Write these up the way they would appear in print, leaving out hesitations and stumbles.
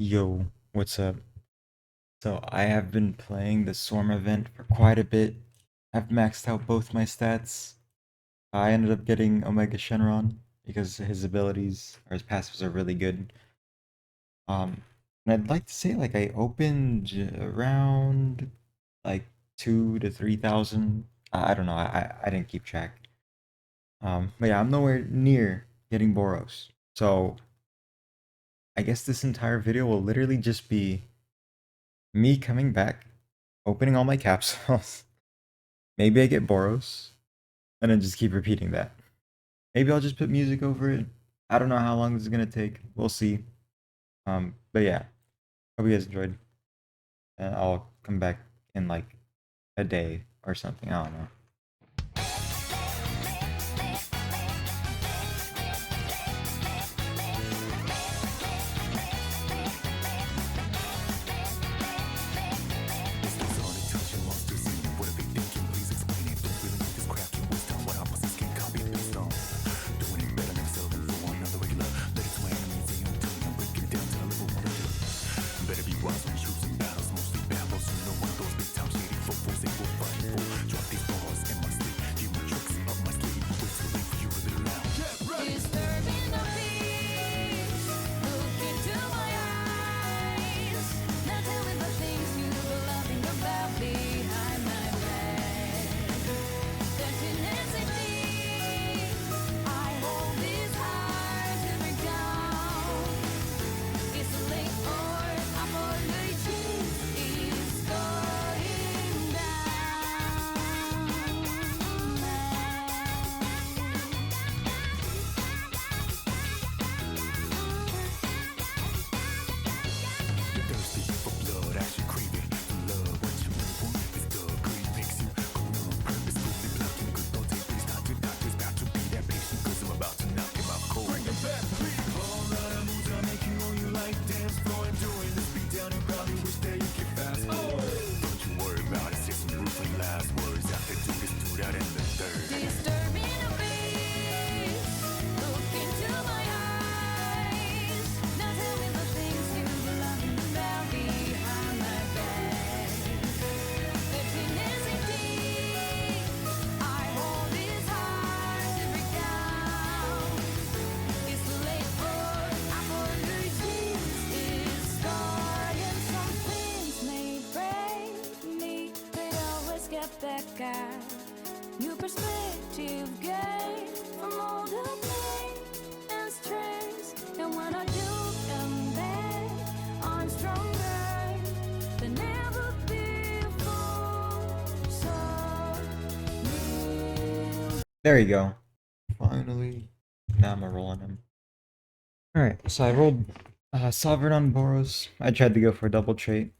Yo, what's up? So I have been playing the Storm event for quite a bit. I've maxed out both my stats. I ended up getting Omega Shenron because his abilities or his passives are really good. And I'd like to say like I opened around like 2 to 3,000. I don't know. I didn't keep track. But yeah, I'm nowhere near getting Boros. So I guess this entire video will literally just be me coming back, opening all my capsules. Maybe I get Boros, and then just keep repeating that. Maybe I'll just put music over it. I don't know how long this is gonna take. We'll see. But yeah, hope you guys enjoyed. And I'll come back in like a day or something. I don't know. Back out. New perspective gain from all the pain and stress. And when I do come back, I'm stronger than ever before. So real. There you go. Finally, now I'm gonna roll on him. All right, so I rolled Sovereign on Boros. I tried to go for a double trait.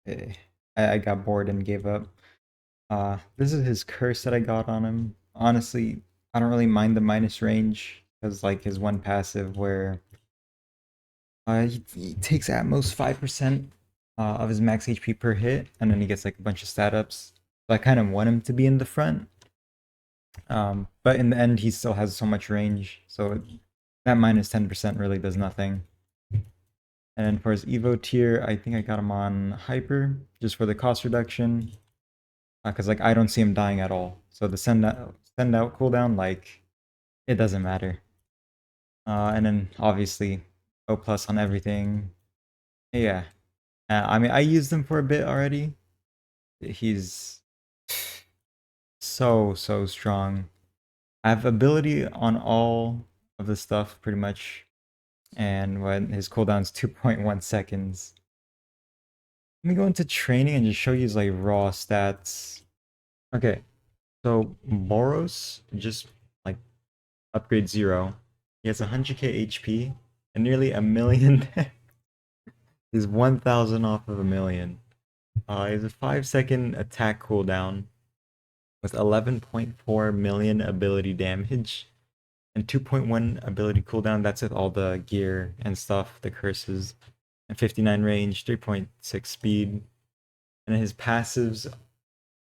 Eh, I got bored and gave up. This is his curse that I got on him. Honestly, I don't really mind the minus range because like his one passive where he takes at most 5% of his max HP per hit, and then he gets like a bunch of stat ups. So I kind of want him to be in the front. But in the end, he still has so much range, so that minus 10% really does nothing. And then for his Evo tier, I think I got him on Hyper just for the cost reduction. Because like I don't see him dying at all. So the send out cooldown, like it doesn't matter. And then obviously O plus on everything. Yeah. I mean I used him for a bit already. He's so strong. I have ability on all of the stuff pretty much. And when his cooldown's 2.1 seconds. Let me go into training and just show you his like raw stats. Okay. So Boros just like upgrade 0. He has 100k HP and nearly a million. He's 1,000 off of a million. He has a 5-second attack cooldown with 11.4 million ability damage and 2.1 ability cooldown. That's with all the gear and stuff, the curses, and 59 range, 3.6 speed. And his passives,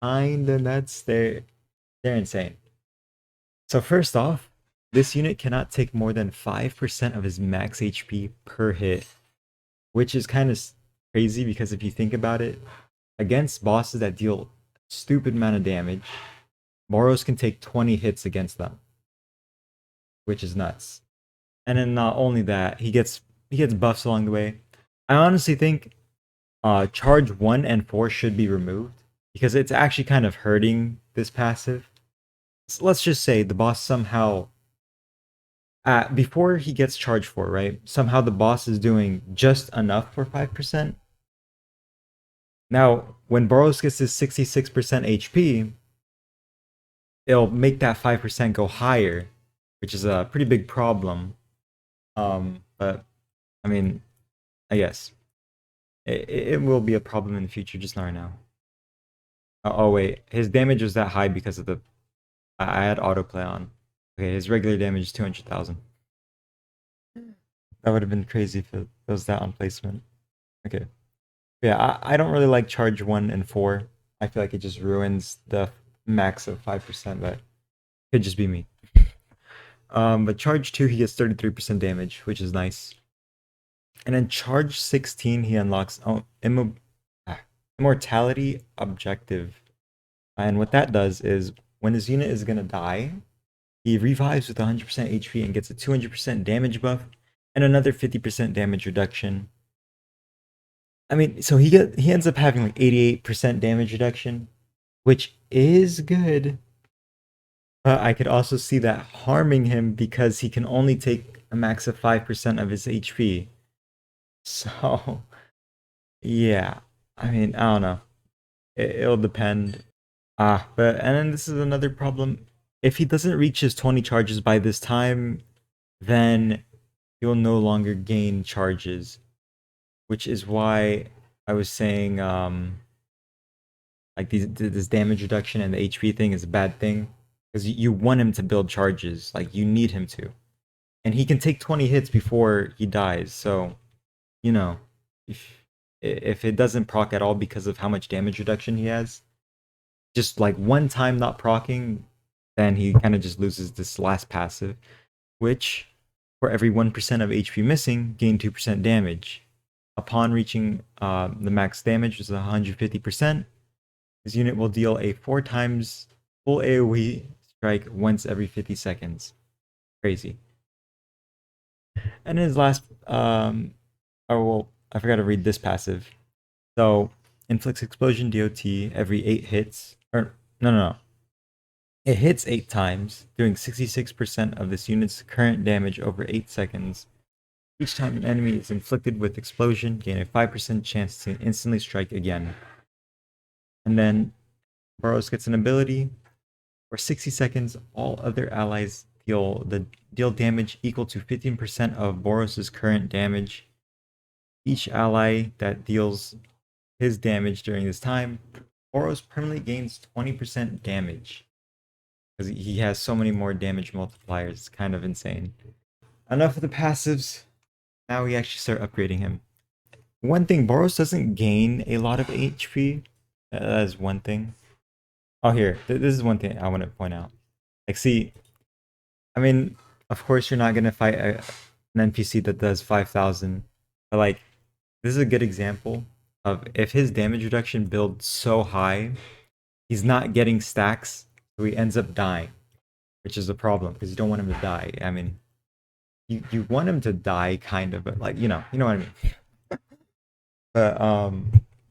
kinda nuts. They're insane. So first off, this unit cannot take more than 5% of his max HP per hit. which is kind of crazy because if you think about it, against bosses that deal stupid amount of damage, Boros can take 20 hits against them, which is nuts. And then not only that, he gets buffs along the way. I honestly think charge 1 and 4 should be removed because it's actually kind of hurting this passive. So let's just say the boss somehow before he gets charged for, right? Somehow the boss is doing just enough for 5%. Now, when Boros gets his 66% HP, it'll make that 5% go higher, which is a pretty big problem. But I mean, I guess it will be a problem in the future, just not right now. Oh wait, his damage was that high because of the I had autoplay on. Okay, his regular damage is 200,000. That would have been crazy if it was that on placement. Okay. Yeah, I don't really like charge 1 and 4. I feel like it just ruins the max of 5%, but could just be me. But charge 2, he gets 33% damage, which is nice. And then charge 16, he unlocks immortality objective. And what that does is when his unit is gonna die, he revives with 100% HP and gets a 200% damage buff and another 50% damage reduction. I mean, so he ends up having like 88% damage reduction, which is good. But I could also see that harming him because he can only take a max of 5% of his HP. So, yeah. I mean, I don't know. It'll depend. But and then this is another problem. If he doesn't reach his 20 charges by this time, then he'll no longer gain charges, which is why I was saying like this damage reduction and the HP thing is a bad thing because you want him to build charges, like you need him to, and he can take 20 hits before he dies. So you know, if it doesn't proc at all because of how much damage reduction he has, just like one time not procking, then he kind of just loses this last passive, which for every 1% of HP missing, gain 2% damage. Upon reaching the max damage, which is 150%, his unit will deal a 4 times full AoE strike once every 50 seconds. Crazy. And his last, oh well, I forgot to read this passive. So, inflicts explosion DOT every 8 hits. Or, no. It hits 8 times, doing 66% of this unit's current damage over 8 seconds. Each time an enemy is inflicted with explosion, gain a 5% chance to instantly strike again. And then Boros gets an ability. For 60 seconds, all other allies deal damage equal to 15% of Boros' current damage. Each ally that deals his damage during this time, Boros permanently gains 20% damage. Because he has so many more damage multipliers, it's kind of insane. Enough of the passives. Now we actually start upgrading him. One thing, Boros doesn't gain a lot of HP. That is one thing. Oh, here. This is one thing I want to point out. Like, see, I mean, of course you're not gonna fight an NPC that does 5,000, but like, this is a good example of if his damage reduction builds so high, he's not getting stacks, so he ends up dying, which is a problem because you don't want him to die. I mean, you want him to die kind of, but like you know what I mean. But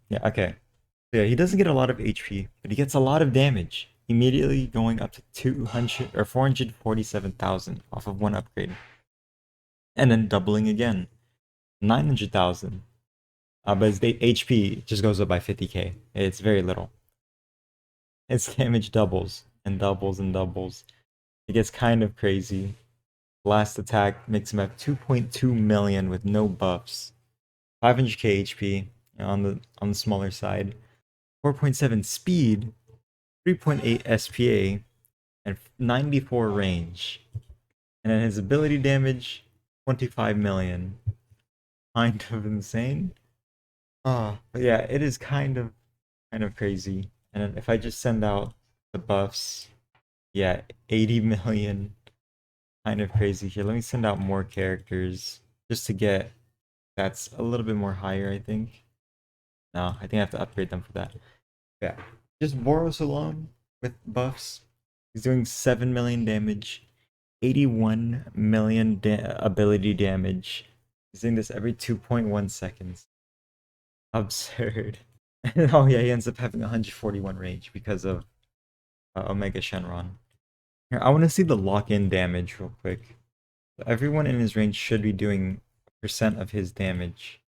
yeah, okay. Yeah, he doesn't get a lot of HP, but he gets a lot of damage, immediately going up to 200 or 447,000 off of one upgrade, and then doubling again, 900,000. But his HP just goes up by 50k. It's very little. His damage doubles and doubles and doubles. It gets kind of crazy. Last attack makes him have 2.2 million with no buffs, 500k HP on the smaller side, 4.7 speed, 3.8 SPA, and 94 range. And then his ability damage, 25 million. Kind of insane. But yeah, it is kind of crazy. And then if I just send out the buffs, yeah, 80 million. Kind of crazy here. Let me send out more characters just to get stats a little bit more higher, I think. No, I think I have to upgrade them for that. Yeah. Just Boros alone with buffs. He's doing 7 million damage, 81 million ability damage. He's doing this every 2.1 seconds. Absurd. Oh yeah, he ends up having 141 range because of Omega Shenron. Here, I want to see the lock-in damage real quick. Everyone in his range should be doing a percent of his damage.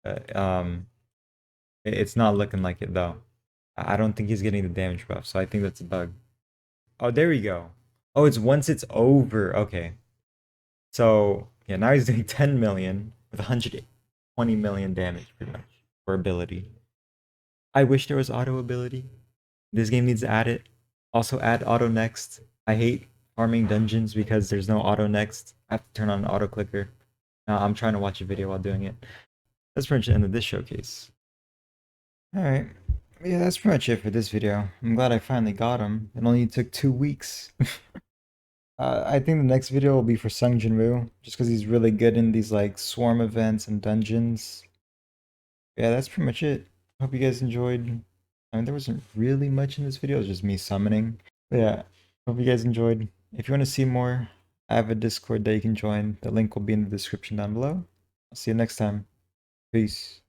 Uh, um, it's not looking like it though. I don't think he's getting the damage buff, so I think that's a bug. Oh, there we go. Oh, it's once it's over. Okay. So, yeah, now he's doing 10 million with 120 million damage pretty much for ability. I wish there was auto ability. This game needs to add it. Also add auto next. I hate farming dungeons because there's no auto next. I have to turn on an auto clicker. I'm trying to watch a video while doing it. That's pretty much the end of this showcase. Alright. Yeah, that's pretty much it for this video. I'm glad I finally got him. It only took 2 weeks. I think the next video will be for Sung Jinwoo, just because he's really good in these like swarm events and dungeons. Yeah, that's pretty much it. Hope you guys enjoyed. I mean, there wasn't really much in this video, it was just me summoning. But yeah, hope you guys enjoyed. If you want to see more, I have a Discord that you can join. The link will be in the description down below. I'll see you next time. Peace.